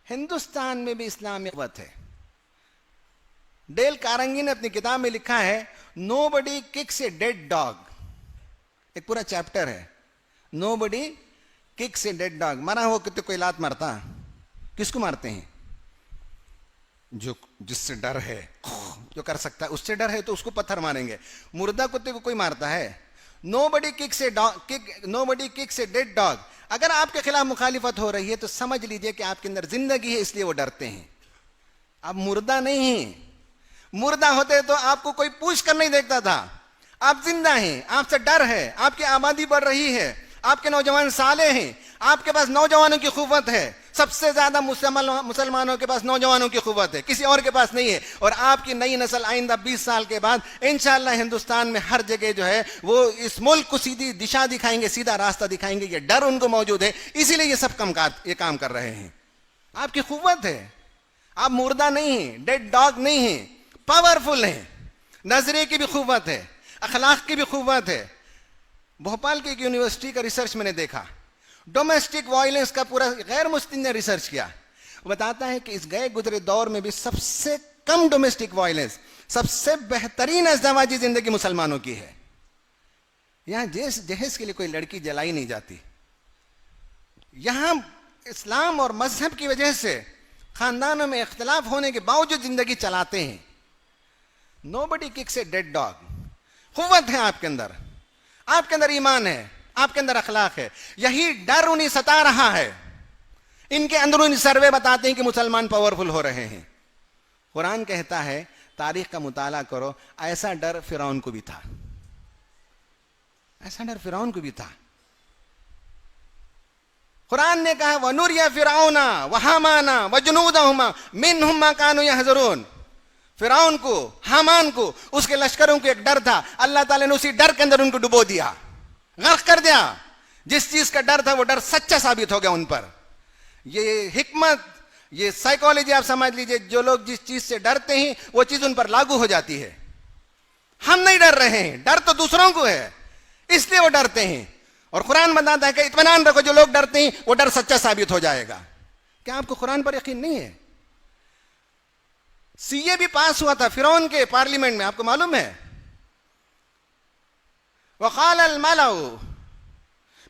हिंदुस्तान में भी इस्लामी कुव्वत है। डेल कारंगी ने अपनी किताब में लिखा है, nobody kicks a dead dog. एक पूरा चैप्टर है, nobody kicks a dead dog. मरा हो कितने कोई लात मारता? किसको मारते हैं? जो जिससे डर है, जो कर सकता है उससे डर है तो उसको पत्थर मारेंगे। मुर्दा कुत्ते को कोई मारता है? Nobody kicks a dog, nobody kicks a dead dog. अगर आपके खिलाफ मुखालिफत हो रही है तो समझ लीजिए कि आपके अंदर जिंदगी है, इसलिए वो डरते हैं। आप मुर्दा नहीं हैं। मुर्दा होते तो आपको कोई पूछ कर नहीं देखता था। आप जिंदा हैं, आपसे डर है, आपकी आबादी बढ़ रही है, आपके नौजवान साले हैं, आपके पास नौजवानों की कुव्वत है। सबसे ज्यादा मुसलमानों के पास नौजवानों की कुव्वत है, किसी और के पास नहीं है। और आपकी नई नस्ल आइंदा 20 साल के बाद इंशाअल्लाह हिंदुस्तान में हर जगह जो है वो इस मुल्क को सीधी दिशा दिखाएंगे, सीधा रास्ता दिखाएंगे। ये डर उनको मौजूद है, इसीलिए ये सब ये काम कर रहे हैं। आपकी कुव्वत है, आप मुर्दा नहीं है, डेड डॉग नहीं है, पावरफुल है। नजरे की भी कुव्वत है, अखलाक की भी कुव्वत है। भोपाल की एक यूनिवर्सिटी का रिसर्च मैंने देखा, डोमेस्टिक वायलेंस का पूरा गैर मुस्लिम ने रिसर्च किया। वो बताता है कि इस गए गुजरे दौर में भी सबसे कम डोमेस्टिक वायलेंस, सबसे बेहतरीन अज़दवाजी जिंदगी मुसलमानों की है। यहां जहेज के लिए कोई लड़की जलाई नहीं जाती। यहां इस्लाम और मजहब की वजह से खानदानों में इख्तिलाफ होने के बावजूद जिंदगी चलाते हैं। Nobody kicks a dead dog. कुव्वत है आपके अंदर ईमान है, आपके अंदर अखलाक है। यही डर उन्हें सता रहा है। इनके अंदरूनी सर्वे बताते हैं कि मुसलमान पावरफुल हो रहे हैं। कुरान कहता है, तारीख का मुताला करो, ऐसा डर फिरौन को भी था, ऐसा डर फिरौन को भी था। कुरान ने कहा, वनुरिया फिरौना व हामाना व जुनूदहुमा मिनहुम मा कानू यहज़रून। फिरौन को, हामान को, उसके लश्करों को एक डर था। अल्लाह ताला ने उसी डर के अंदर उनको डुबो दिया, गर्क कर दिया। जिस चीज का डर था वो डर सच्चा साबित हो गया उन पर। ये हिकमत, ये साइकोलॉजी आप समझ लीजिए। जो लोग जिस चीज से डरते हैं वो चीज उन पर लागू हो जाती है। हम नहीं डर रहे हैं, डर तो दूसरों को है, इसलिए वो डरते हैं। और कुरान बताता है कि इत्मीनान रखो, जो लोग डरते हैं वो डर सच्चा साबित हो जाएगा। क्या आपको कुरान पर यकीन नहीं है? सीए भी पास हुआ था फिरौन के पार्लियामेंट में, आपको मालूम है? वक़ाल अल-मलअ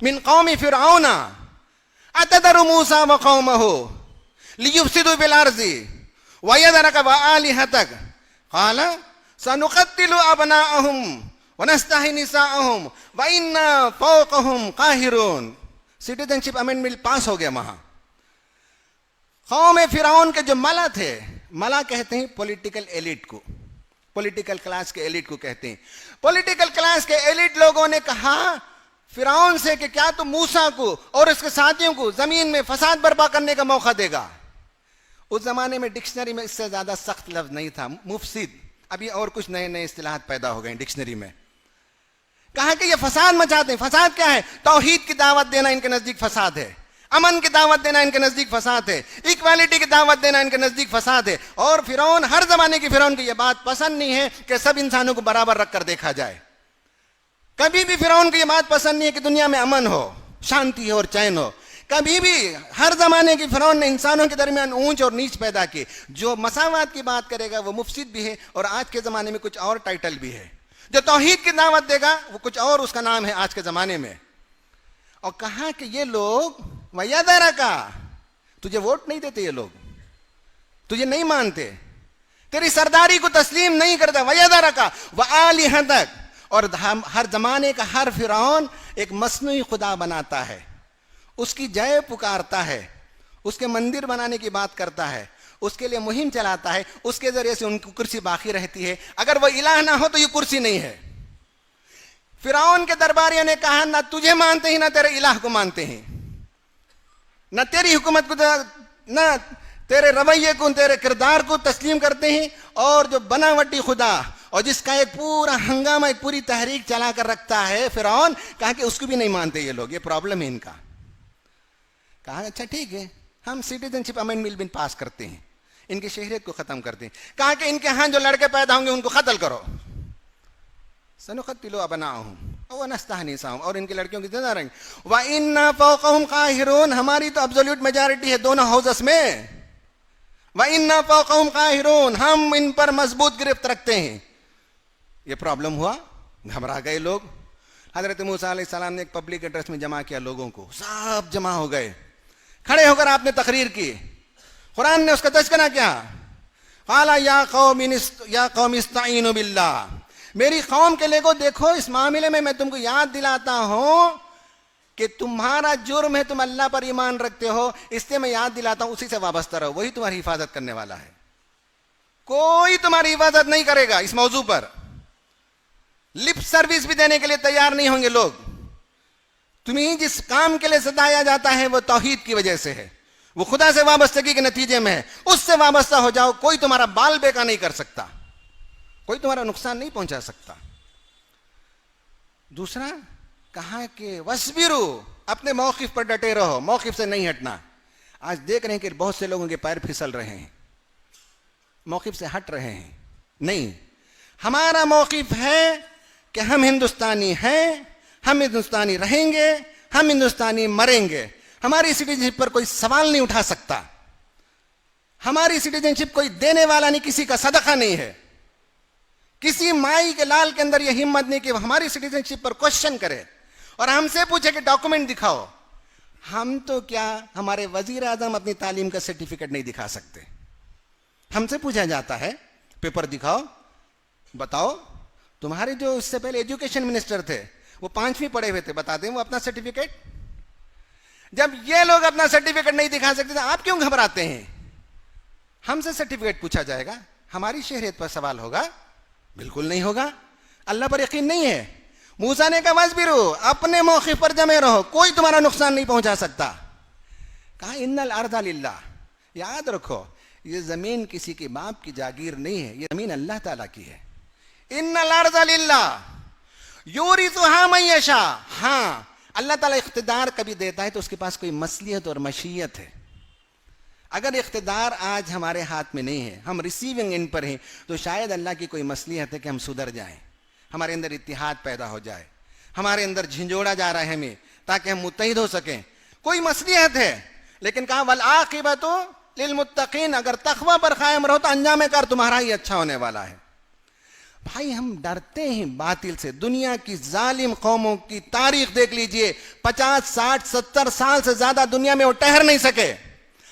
मिन क़ौमि फ़िरऔन अतदरु मूसा व क़ौमहु लियुफ़सिदू फ़िल अर्ज़ि व यज़रक व आलिहतक क़ाल सनुक़त्तिलु अबनाअहुम व नस्तहयी निसाअहुम व इन्ना फ़ौक़हुम क़ाहिरून। सिटीजनशिप अमेंडमेंट पास हो गया वहां। कौम फिरौन के जो मला थे, मला कहते हैं पॉलिटिकल एलिट को, पॉलिटिकल क्लास के एलिट को कहते हैं। पॉलिटिकल क्लास के एलिट लोगों ने कहा फिरौन से कि क्या तुम मूसा को और उसके साथियों को जमीन में फसाद बर्पा करने का मौका देगा। उस जमाने में डिक्शनरी में इससे ज्यादा सख्त लफ्ज नहीं था, मुफसिद। अभी और कुछ नए नए इस्तिलाहात पैदा हो गए डिक्शनरी में। कहा कि ये फसाद मचाते हैं। फसाद क्या है? तौहीद की दावत देना इनके नजदीक फसाद है, अमन की दावत देना इनके नजदीक फसाद है, इक्वालिटी की दावत देना इनके नजदीक फसाद है। और फिरौन, हर जमाने की फिरौन को यह बात पसंद नहीं है कि सब इंसानों को बराबर रखकर देखा जाए। कभी भी फिरौन को यह बात पसंद नहीं है कि दुनिया में अमन हो, शांति हो और चैन हो। कभी भी हर जमाने की फिरौन ने इंसानों के दरमियान ऊंच और नीच पैदा की। जो मसावात की बात करेगा वो मुफसिद भी है, और आज के जमाने में कुछ और टाइटल भी है। जो तौहीद की दावत देगा वो कुछ और उसका नाम है आज के जमाने में। और कहा कि ये लोग वयदरा का, तुझे वोट नहीं देते, ये लोग तुझे नहीं मानते, तेरी सरदारी को तस्लीम नहीं करता। वयदरा का व आलिहतक। और हर जमाने का हर फिरौन एक मसनूई खुदा बनाता है, उसकी जय पुकारता है, उसके मंदिर बनाने की बात करता है, उसके लिए मुहिम चलाता है, उसके जरिए से उनकी कुर्सी बाकी रहती है। अगर वह इलाह ना हो तो ये कुर्सी नहीं है। फिरौन के दरबारियों ने कहा, ना तुझे मानते हैं ना तेरे इलाह को मानते हैं, न तेरी हुकूमत को, न तेरे रवैये को, तेरे किरदार को तस्लीम करते हैं। और जो बनावटी खुदा और जिसका एक पूरा हंगामा, एक पूरी तहरीक चला कर रखता है फिरौन, कहा कि उसको भी नहीं मानते ये लोग। ये प्रॉब्लम है इनका। कहा अच्छा ठीक है, हम सिटीजनशिप अमेंडमेंट बिल पास करते हैं, इनकी शहरियत को खत्म करते हैं। कहा कि इनके यहाँ जो लड़के पैदा होंगे उनको कत्ल करो। सनुक़त्तिलु अबनाअहुम व नस्तहयी निसाअहुम। और इनकी लड़कियों की जिंदा रहेंगे। व इन्ना फ़ौक़हुम क़ाहिरून। हमारी तो एब्सोल्यूट मेजॉरिटी है दोनों हाउसेस में। व इन्ना फौक़हुम काहिरून, हम इन पर मजबूत गिरफ्त रखते हैं। ये प्रॉब्लम हुआ, घबरा गए लोग। हजरत मूसा अलैहिस्सलाम ने एक पब्लिक एड्रेस में जमा किया लोगों को, सब जमा हो गए, खड़े होकर आपने तकरीर की। कुरान ने उसका तज़किरा किया, क़ाला या कौम इस्ताईनु बिल्लाह, मेरी कौम के लोगों देखो, इस मामले में मैं तुमको याद दिलाता हूं कि तुम्हारा जुर्म है, तुम अल्लाह पर ईमान रखते हो, इसलिए मैं याद दिलाता हूं, उसी से वाबस्ता रहो, वही तुम्हारी हिफाजत करने वाला है। कोई तुम्हारी हिफाजत नहीं करेगा। इस मौजू पर लिप सर्विस भी देने के लिए तैयार नहीं होंगे लोग। तुम्हें जिस काम के लिए सताया जाता है वो तौहीद की वजह से है, वो खुदा से वाबस्तगी के नतीजे में है, उससे वाबस्ता हो जाओ। कोई तुम्हारा बाल बेका नहीं कर सकता, कोई तुम्हारा नुकसान नहीं पहुंचा सकता। दूसरा कहा कि वस्बिरू, अपने मौक़िफ़ पर डटे रहो, मौक़िफ़ से नहीं हटना। आज देख रहे हैं कि बहुत से लोगों के पैर फिसल रहे हैं, मौक़िफ़ से हट रहे हैं। नहीं, हमारा मौक़िफ़ है कि हम हिंदुस्तानी हैं, हम हिंदुस्तानी रहेंगे, हम हिंदुस्तानी मरेंगे। हमारी सिटीजनशिप पर कोई सवाल नहीं उठा सकता। हमारी सिटीजनशिप कोई देने वाला नहीं, किसी का सदका नहीं है। किसी माई के लाल के अंदर यह हिम्मत नहीं कि हमारी सिटीजनशिप पर क्वेश्चन करे और हमसे पूछे कि डॉक्यूमेंट दिखाओ। हम तो क्या, हमारे वजीर आजम अपनी तालीम का सर्टिफिकेट नहीं दिखा सकते। हमसे पूछा जाता है पेपर दिखाओ, बताओ तुम्हारे जो इससे पहले एजुकेशन मिनिस्टर थे वो 5वीं पढ़े हुए थे, बता दें वो अपना सर्टिफिकेट। जब ये लोग अपना सर्टिफिकेट नहीं दिखा सकते तो आप क्यों घबराते हैं? हमसे सर्टिफिकेट पूछा जाएगा, हमारी शहरियत पर सवाल होगा? बिल्कुल नहीं होगा। अल्लाह पर यकीन नहीं है। मूसा ने कहा वस्बिरू, अपने मौक़िफ़ पर जमे रहो, कोई तुम्हारा नुकसान नहीं पहुंचा सकता। कहा इन्नल अर्ज़ लिल्लाह, याद रखो ये जमीन किसी के बाप की जागीर नहीं है, ये जमीन अल्लाह ताला की है। इन्नल अर्ज़ लिल्लाह यूरिथुहा मन यशा, हाँ अल्लाह ताला इख्तिदार कभी देता है तो उसके पास कोई मसलियत और मशीयत है। अगर इख्तिदार आज हमारे हाथ में नहीं है, हम रिसीविंग एंड पर हैं, तो शायद अल्लाह की कोई मसलियत है कि हम सुधर जाएं, हमारे अंदर इत्तिहाद पैदा हो जाए, हमारे अंदर झिंझोड़ा जा रहा है हमें, ताकि हम मुत्तहिद हो सकें। कोई मसलियत है। लेकिन कहा वल आक़िबतु लिल मुत्तक़ीन, अगर तक़वा पर कायम रहो तो अंजाम कार तुम्हारा ही अच्छा होने वाला है। भाई हम डरते हैं बातिल से। दुनिया की जालिम कौमों की तारीख देख लीजिए, 50, 60, 70 साल से ज्यादा दुनिया में वो ठहर नहीं सके।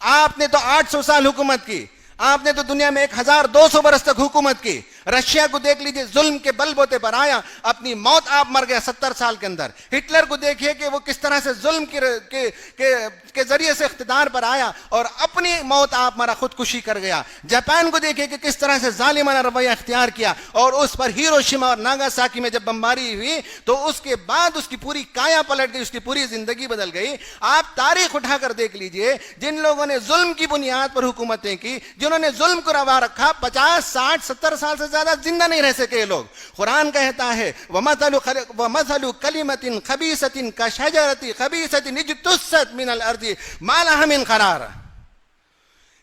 आपने तो 800 साल हुकूमत की, आपने तो दुनिया में 1200 बरस तक हुकूमत की। रशिया को देख लीजिए, जुल्म के बलबूते पर आया, अपनी मौत आप मर गया 70 साल के अंदर। हिटलर को देखिए कि वो किस तरह से जुल्म के जरिए से इख्तिदार पर आया और अपनी मौत आप मरा, खुदकुशी कर गया। जापान को देखिए कि किस तरह से जालिमाना रवैया इख्तियार किया और उस पर हिरोशिमा और नागासाकी में जब बमबारी हुई तो उसके बाद उसकी पूरी काया पलट गई, उसकी पूरी जिंदगी बदल गई। आप तारीख उठाकर देख लीजिए, जिन लोगों ने जुल्म की बुनियाद पर हुकूमतें की, जिन्होंने जुल्म को रवा रखा, 50, 60, 70 साल से ज्यादा जिंदा नहीं रह सके लोग। कुरान कहता है वमथलु कलिमतिन खबीसतिन कशजरति खबीसतिन इज्तुस्सत मिनल अर्ज़ि मा लहा मिन क़रार।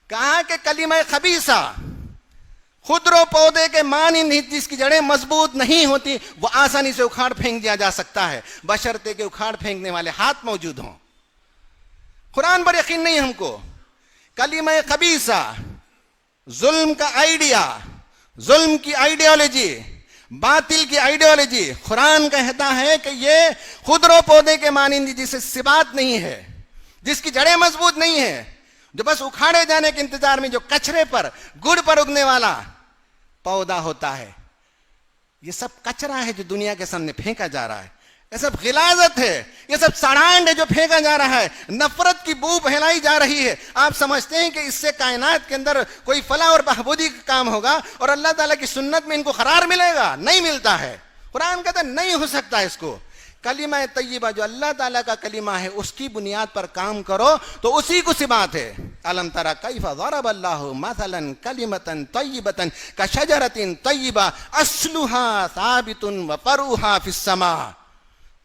कहा कि कलिमा खबीसा, खुदरो पौधे के मानी जिसकी जड़ें मजबूत नहीं होती, वो आसानी से उखाड़ फेंक दिया जा सकता है, बशर्ते के उखाड़ फेंकने वाले हाथ मौजूद हों। कुरान पर यकीन नहीं हमको। कलिमा खबीसा, जुल्म का आइडिया, जुल्म की आइडियोलॉजी, बातिल की आइडियोलॉजी, कुरान कहता है कि ये खुदरो पौधे के मानिंदी, जिसे सिबात नहीं है, जिसकी जड़ें मजबूत नहीं है, जो बस उखाड़े जाने के इंतजार में, जो कचरे पर, गुड़ पर उगने वाला पौधा होता है, ये सब कचरा है जो दुनिया के सामने फेंका जा रहा है। ये सब गिलाजत है, ये सब सड़ांड है जो फेंका जा रहा है, नफरत की बू फैलाई जा रही है। आप समझते हैं कि इससे कायनात के अंदर कोई फलाह और बहबूदी का काम होगा और अल्लाह ताला की सुन्नत में इनको करार मिलेगा? नहीं मिलता है। कुरान कहता है नहीं हो सकता इसको। कलिमा तय्यबा जो अल्लाह ताला का कलिमा है, उसकी बुनियाद पर काम करो तो उसी को सिबात है। अलम तरा कैफ़ ज़रबल्लाहु मसलन कलिमतन तय्यबतन कशजरतिन तय्यबा अस्लुहा साबितुन व फरूहा फिस समा।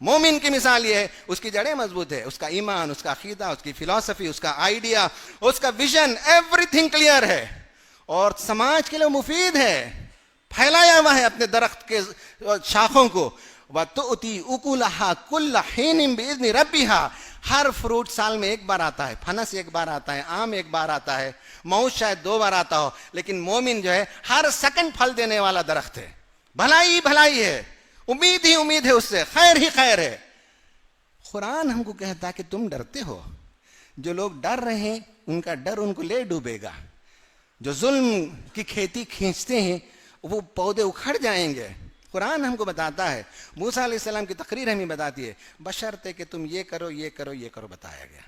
मोमिन की मिसाल ये है, उसकी जड़ें मजबूत है, उसका ईमान, उसका अकीदा, उसकी फिलॉसफी, उसका आइडिया, उसका विजन, एवरीथिंग क्लियर है और समाज के लिए मुफीद है, फैलाया हुआ है अपने दरख्त के शाखों को। वतुती उकुलहा कुल्ल हीनिन बिइज़्नि रब्बिहा, हर फ्रूट साल में एक बार आता है, फनस एक बार आता है, आम एक बार आता है, मऊज शायद 2 बार आता हो, लेकिन मोमिन जो है हर सेकंड फल देने वाला दरख्त है। भलाई ही भलाई है, उम्मीद ही उम्मीद है, उससे खैर ही खैर है। कुरान हमको कहता है कि तुम डरते हो, जो लोग डर रहे हैं उनका डर उनको ले डूबेगा। जो जुल्म की खेती खींचते हैं वो पौधे उखड़ जाएंगे। कुरान हमको बताता है, मूसा अलैहिस्सलाम की तकरीर हमें बताती है, बशर्ते कि तुम ये करो ये करो ये करो, बताया गया।